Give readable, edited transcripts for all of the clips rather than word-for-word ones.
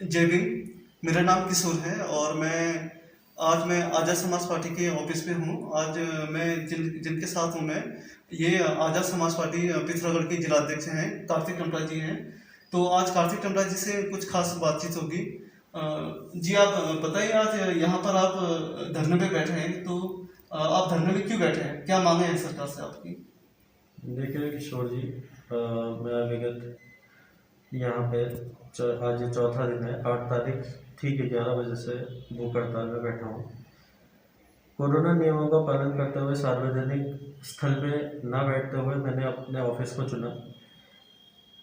जय भीम। मेरा नाम किशोर है और मैं आज़ाद समाज पार्टी के ऑफिस पे हूँ। आज मैं जिनके साथ हूँ मैं ये आज़ाद समाज पार्टी पिथौरागढ़ के जिलाध्यक्ष हैं, कार्तिक टमटा जी हैं। तो आज कार्तिक टमटा जी से कुछ खास बातचीत होगी। जी आप बताइए, आज यहाँ पर आप धरने पे बैठे हैं, तो आप धरने पे क्यों बैठे हैं, क्या मांगे हैं सरकार से आपकी? देखिए किशोर जी, मैं विगत यहाँ पे आज ये चौथा दिन है, 8 तारीख ठीक 11 बजे से भूख हड़ताल में बैठा हूँ। कोरोना नियमों का पालन करते हुए सार्वजनिक स्थल पे ना बैठते हुए मैंने अपने ऑफिस को चुना,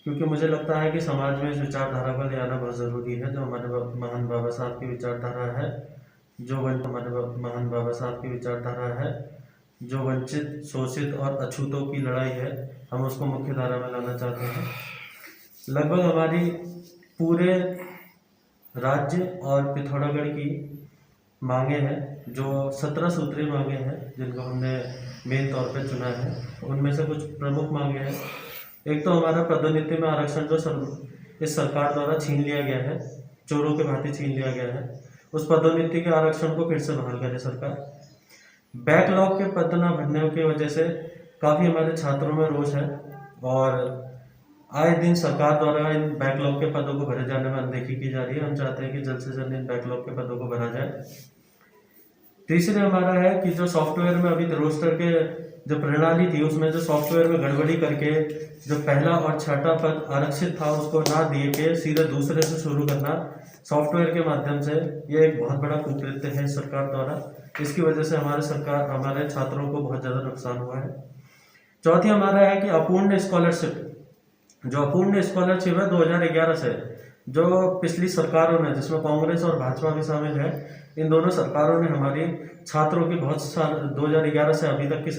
क्योंकि मुझे लगता है कि समाज में इस विचारधारा को ले आना बहुत ज़रूरी है। जो हमारे महान बाबा साहब की विचारधारा है, हमारे महान बाबा साहब की विचारधारा है, जो वंचित, शोषित और अछूतों की लड़ाई है, हम उसको मुख्य धारा में लाना चाहते हैं। लगभग हमारी पूरे राज्य और पिथौरागढ़ की मांगे हैं, जो 17 सूत्रीय मांगे हैं, जिनको हमने मेन तौर पे चुना है। उनमें से कुछ प्रमुख मांगे हैं। एक तो हमारा पदोन्नति में आरक्षण जो इस सरकार द्वारा छीन लिया गया है, चोरों के भांति छीन लिया गया है, उस पदोन्नति के आरक्षण को फिर से बहाल करे सरकार। बैकलॉग के पद न भरने की वजह से काफ़ी हमारे छात्रों में रोष है और आए दिन सरकार द्वारा इन बैकलॉग के पदों को भरे जाने में अनदेखी की जा रही है। हम चाहते हैं कि जल्द से जल्द इन बैकलॉग के पदों को भरा जाए। तीसरे हमारा है कि जो सॉफ्टवेयर में अभी रोस्टर के जो प्रणाली थी, उसमें जो सॉफ्टवेयर में गड़बड़ी करके जो पहला और छठा पद आरक्षित था उसको ना दिए के सीधे दूसरे से शुरू करना सॉफ्टवेयर के माध्यम से, ये एक बहुत बड़ा कुकृत्य है सरकार द्वारा। इसकी वजह से हमारे छात्रों को बहुत ज़्यादा नुकसान हुआ है। चौथी हमारा है कि अपूर्ण स्कॉलरशिप है 2011 से, जो पिछली सरकारों ने, जिसमें कांग्रेस और भाजपा भी शामिल है, इन दोनों सरकारों ने हमारी छात्रों की बहुत साल 2011 से अभी तक की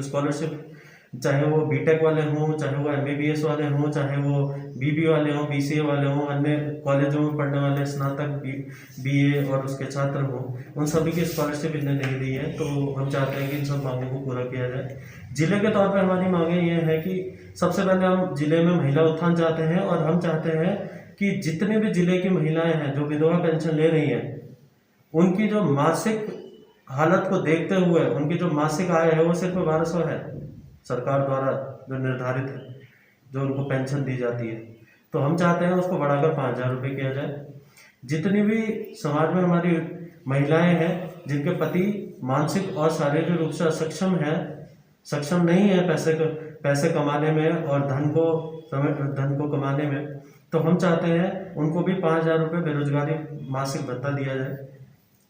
स्कॉलरशिप, चाहे वो बीटेक वाले हों, चाहे वो एमबीबीएस वाले हों, चाहे वो बीबी वाले हों, बीसीए वाले हों, अन्य कॉलेजों में पढ़ने वाले स्नातक बीए और उसके छात्र हों, उन सभी की स्कॉलरशिप इन्हें नहीं दी है। तो हम चाहते हैं कि इन सब मांगों को पूरा किया जाए। जिले के तौर पर हमारी मांगे ये है कि सबसे पहले हम जिले में महिला उत्थान चाहते हैं और हम चाहते हैं कि जितने भी जिले की महिलाएं हैं जो विधवा पेंशन ले रही हैं, उनकी जो मासिक हालत को देखते हुए उनकी जो मासिक आय है वो सिर्फ 1200 है, सरकार द्वारा जो निर्धारित है, जो उनको पेंशन दी जाती है। तो हम चाहते हैं उसको बढ़ाकर 5000 रुपये किया जाए। जितनी भी समाज में हमारी महिलाएं हैं जिनके पति मानसिक और शारीरिक रूप से सक्षम नहीं है पैसे कमाने में और धन को कमाने में, तो हम चाहते हैं उनको भी 5000 रुपये बेरोजगारी मासिक भत्ता दिया जाए।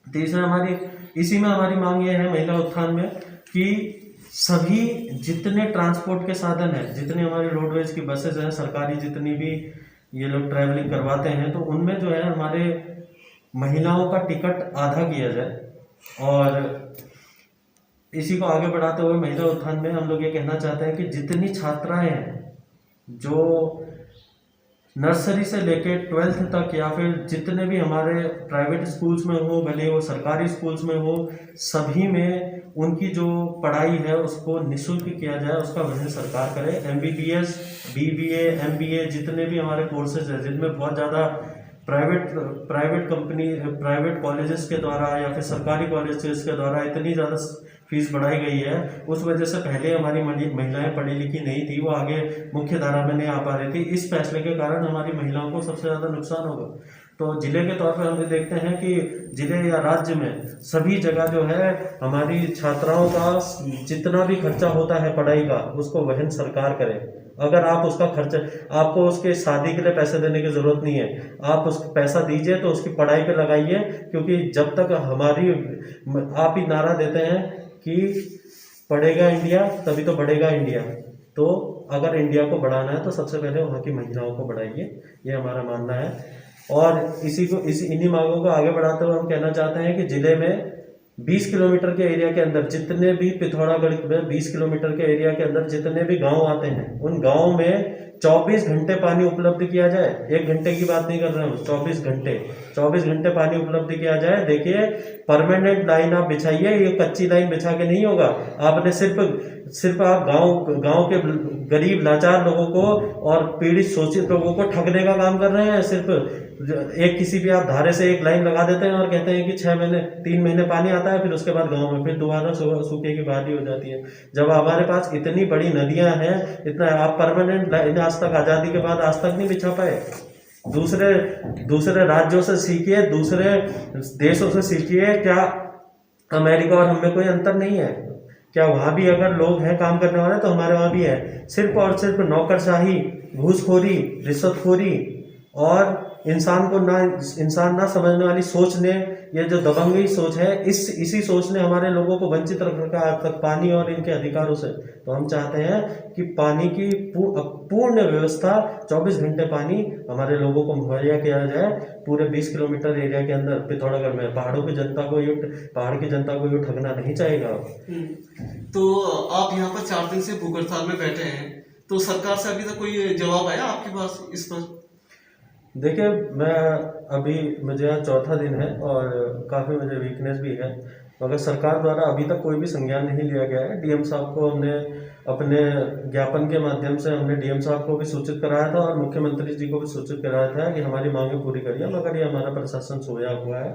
तीसरा इसी में हमारी मांग ये है महिला उत्थान में कि सभी जितने ट्रांसपोर्ट के साधन हैं, जितनी हमारी रोडवेज की बसेज हैं, सरकारी जितनी भी ये लोग ट्रैवलिंग करवाते हैं, तो उनमें जो है हमारे महिलाओं का टिकट आधा किया जाए। और इसी को आगे बढ़ाते हुए महिला उत्थान में हम लोग ये कहना चाहते हैं कि जितनी छात्राएं हैं जो नर्सरी से लेके 12th तक, या फिर जितने भी हमारे प्राइवेट स्कूल्स में हो, भले वो सरकारी स्कूल्स में हो, सभी में उनकी जो पढ़ाई है उसको निःशुल्क किया जाए, उसका वजन सरकार करे। एमबीबीएस, बीबीए, एमबीए, जितने भी हमारे कोर्सेज हैं जिनमें बहुत ज़्यादा प्राइवेट कॉलेजेस के द्वारा या फिर सरकारी कॉलेजेस के द्वारा इतनी ज़्यादा फीस बढ़ाई गई है, उस वजह से पहले हमारी महिलाएं पढ़ी लिखी नहीं थी, वो आगे मुख्य धारा में नहीं आ पा रही थी। इस फैसले के कारण हमारी महिलाओं को सबसे ज़्यादा नुकसान होगा। तो जिले के तौर पर हम देखते हैं कि जिले या राज्य में सभी जगह जो है हमारी छात्राओं का जितना भी खर्चा होता है पढ़ाई का, उसको वहन सरकार करे। अगर आप उसका खर्चा, आपको उसके शादी के लिए पैसे देने की ज़रूरत नहीं है, आप उसको पैसा दीजिए तो उसकी पढ़ाई पे लगाइए, क्योंकि जब तक आप ही नारा देते हैं कि पढ़ेगा इंडिया तभी तो बढ़ेगा इंडिया, तो अगर इंडिया को बढ़ाना है तो सबसे पहले वहाँ की महिलाओं को बढ़ाइए, ये हमारा मानना है। और इन्हीं मांगों को आगे बढ़ाते हुए हम कहना चाहते हैं कि जिले में 20 किलोमीटर के एरिया के अंदर जितने भी पिथौरागढ़ में 20 किलोमीटर के एरिया के अंदर जितने भी गांव आते हैं, उन गांव में 24 घंटे पानी उपलब्ध किया जाए। 1 घंटे की बात नहीं कर रहे हैं, 24 घंटे पानी उपलब्ध किया जाए। देखिए, परमानेंट लाइन आप बिछाइए, ये कच्ची लाइन बिछा के नहीं होगा। आपने सिर्फ आप गांव के गरीब लाचार लोगों को और पीड़ित शोषित लोगों को ठगने का काम कर रहे हैं। सिर्फ एक किसी भी आप धारे से एक लाइन लगा देते हैं और कहते हैं कि 6 महीने 3 महीने पानी आता है, फिर उसके बाद गांव में फिर दोबारा सूखे की बहाली हो जाती है। जब हमारे पास इतनी बड़ी नदियां हैं, इतना आप परमानेंट लाइन आज तक आज़ादी के बाद आज तक नहीं बिछा पाए। दूसरे राज्यों से सीखिए, दूसरे देशों से सीखिए। क्या अमेरिका और हमें कोई अंतर नहीं है? क्या वहाँ भी अगर लोग हैं काम करने वाले तो हमारे वहाँ भी है। सिर्फ और सिर्फ नौकरशाही, घूसखोरी, रिश्वतखोरी और इंसान ना समझने वाली सोच ने, ये जो दबंगई सोच है, इसी सोच ने हमारे लोगों को वंचित रख रखा आज तक पानी और इनके अधिकारों से। तो हम चाहते हैं कि पानी की पूर्ण व्यवस्था, 24 घंटे पानी हमारे लोगों को मुहैया किया जाए। पूरे 20 किलोमीटर एरिया के अंदर पिथौरागढ़ में पहाड़ की जनता को ये ठगना नहीं चाहेगा। तो आप यहाँ पर 4 दिन से भूख हड़ताल में बैठे हैं, तो सरकार से अभी तक कोई जवाब आया आपके पास इस पर? देखिए, मुझे आज चौथा दिन है और काफ़ी मुझे वीकनेस भी है, मगर सरकार द्वारा अभी तक कोई भी संज्ञान नहीं लिया गया है। डीएम साहब को हमने अपने ज्ञापन के माध्यम से डीएम साहब को भी सूचित कराया था और मुख्यमंत्री जी को भी सूचित कराया था कि हमारी मांगें पूरी करिए, मगर ये हमारा प्रशासन सोया हुआ है।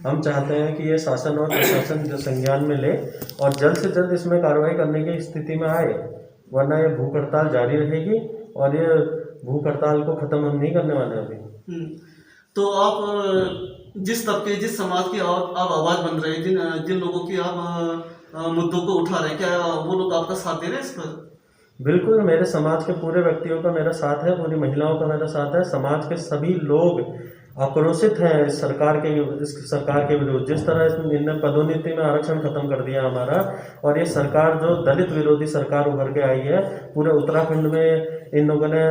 हम चाहते हैं कि ये शासन और प्रशासन संज्ञान में ले और जल्द से जल्द इसमें कार्रवाई करने की स्थिति में आए, वरना ये भूख हड़ताल जारी रहेगी और ये भूख हड़ताल को खत्म हम नहीं करने वाले अभी। तो आप जिस तबके, जिस समाज की आप आवाज बन रहे हैं, जिन लोगों की आप मुद्दों को उठा रहे हैं, क्या वो लोग आपका साथ दे रहे हैं इस पर? बिल्कुल, मेरे समाज के पूरे व्यक्तियों का मेरा साथ है, पूरी महिलाओं का मेरा साथ है। समाज के सभी लोग आक्रोशित हैं इस सरकार के विरुद्ध। जिस तरह इनने पदोन्नति में आरक्षण खत्म कर दिया हमारा, और ये सरकार जो दलित विरोधी सरकार उभर के आई है, पूरे उत्तराखंड में इन लोगों ने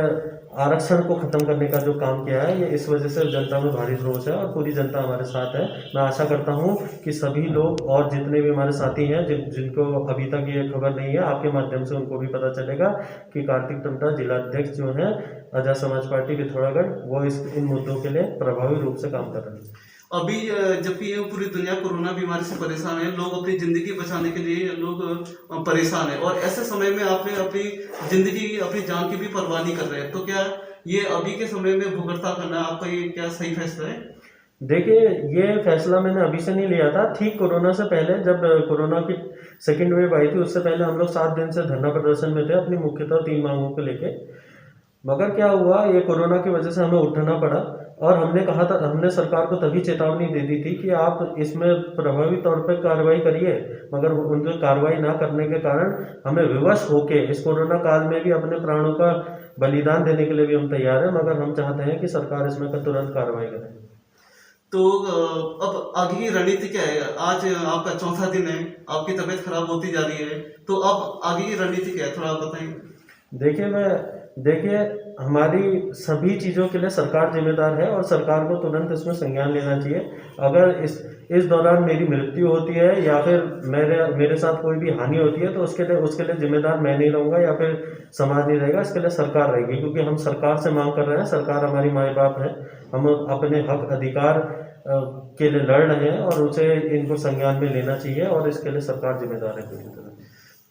आरक्षण को खत्म करने का जो काम किया है, ये इस वजह से जनता में भारी रोष है और पूरी जनता हमारे साथ है। मैं आशा करता हूँ कि सभी लोग और जितने भी हमारे साथी हैं जिनको अभी तक ये खबर नहीं है, आपके माध्यम से उनको भी पता चलेगा कि कार्तिक टमटा जिलाध्यक्ष जो हैं आजाद समाज पार्टी पिथौरागढ़, वो इन मुद्दों के लिए प्रभावी रूप से काम कर रहे हैं। अभी जबकि ये पूरी दुनिया कोरोना बीमारी से परेशान है, लोग अपनी जिंदगी बचाने के लिए लोग परेशान है, और ऐसे समय में आपने अपनी जिंदगी, अपनी जान की भी परवाह नहीं कर रहे हैं, तो क्या ये अभी के समय में भूख हड़ताल करना आपका ये क्या सही फैसला है? देखिए, ये फैसला मैंने अभी से नहीं लिया था। ठीक कोरोना से पहले, जब कोरोना की सेकेंड वेव आई थी, उससे पहले हम लोग 7 दिन से धरना प्रदर्शन में थे अपनी मुख्यतः 3 मांगों को लेके। मगर क्या हुआ, ये कोरोना की वजह से हमें उठना पड़ा और हमने सरकार को तभी चेतावनी दे दी थी कि आप इसमें प्रभावी तौर पर कार्रवाई करिए, मगर उनकी कार्रवाई ना करने के कारण हमें विवश होके इस कोरोना काल में भी अपने प्राणों का बलिदान देने के लिए भी हम तैयार हैं, मगर हम चाहते हैं कि सरकार इसमें तुरंत कार्रवाई करे। तो अब आगे की रणनीति क्या है? आज आपका चौथा दिन है, आपकी तबीयत खराब होती जा रही है, तो अब आगे की रणनीति क्या है, थोड़ा आप बताएंगे? देखिए, हमारी सभी चीज़ों के लिए सरकार जिम्मेदार है और सरकार को तुरंत इसमें संज्ञान लेना चाहिए। अगर इस दौरान मेरी मृत्यु होती है या फिर मेरे साथ कोई भी हानि होती है, तो उसके लिए जिम्मेदार मैं नहीं रहूँगा या फिर समाज नहीं रहेगा, इसके लिए सरकार रहेगी, क्योंकि हम सरकार से मांग कर रहे हैं। सरकार हमारी माँ बाप है, हम अपने हक अधिकार के लिए लड़ रहे हैं और उसे इनको संज्ञान में लेना चाहिए और इसके लिए सरकार जिम्मेदार है पूरी तरह।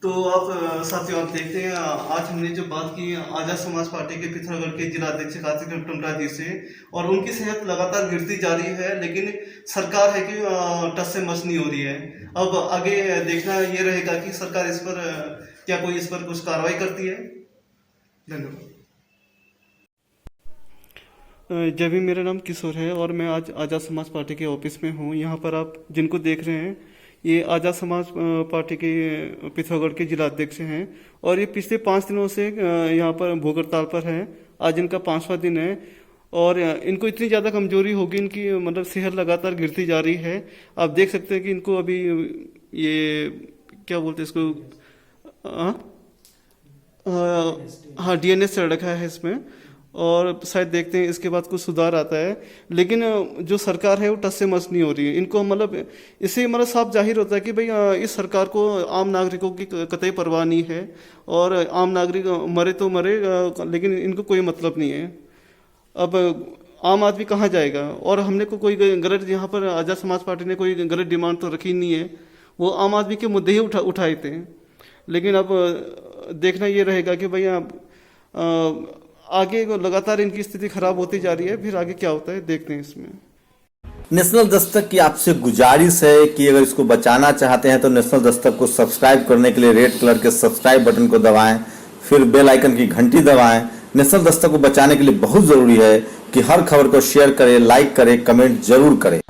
तो आप साथियों, आप देखते हैं, आज हमने जो बात की आजाद समाज पार्टी के पिथौरागढ़ के जिलाध्यक्ष कार्तिक टमटा जी से, और उनकी सेहत लगातार गिरती जा रही है, लेकिन सरकार है कि टस से मस नहीं हो रही है। अब आगे देखना ये रहेगा कि सरकार इस पर क्या कोई इस पर कुछ कार्रवाई करती है। धन्यवाद। जब भी, मेरा नाम किशोर है और मैं आज आजाद समाज पार्टी के ऑफिस में हूँ। यहाँ पर आप जिनको देख रहे हैं, ये आजाद समाज पार्टी के पिथौरागढ़ के जिलाध्यक्ष हैं और ये पिछले 5 दिनों से यहाँ पर भूख हड़ताल पर हैं। आज इनका 5वां दिन है और इनको इतनी ज़्यादा कमजोरी होगी, इनकी मतलब सेहत लगातार गिरती जा रही है। आप देख सकते हैं कि इनको अभी ये क्या बोलते हैं इसको, हाँ, डीएनएस चढ़ रखा है इसमें, और शायद देखते हैं इसके बाद कुछ सुधार आता है। लेकिन जो सरकार है वो टस से मस नहीं हो रही है इनको। मतलब इससे मतलब साफ जाहिर होता है कि भाई इस सरकार को आम नागरिकों की कतई परवाह नहीं है और आम नागरिक मरे तो मरे, लेकिन इनको कोई मतलब नहीं है। अब आम आदमी कहाँ जाएगा? और हमने कोई गलत, यहाँ पर आजाद समाज पार्टी ने कोई गलत डिमांड तो रखी नहीं है, वो आम आदमी के मुद्दे ही उठाए थे। लेकिन अब देखना ये रहेगा कि भैया आगे लगातार इनकी स्थिति खराब होती जा रही है, फिर आगे क्या होता है देखते हैं इसमें। नेशनल दस्तक की आपसे गुजारिश है कि अगर इसको बचाना चाहते हैं तो नेशनल दस्तक को सब्सक्राइब करने के लिए रेड कलर के सब्सक्राइब बटन को दबाएं, फिर बेल आइकन की घंटी दबाएं। नेशनल दस्तक को बचाने के लिए बहुत जरूरी है कि हर खबर को शेयर करें, लाइक करें, कमेंट जरूर करें।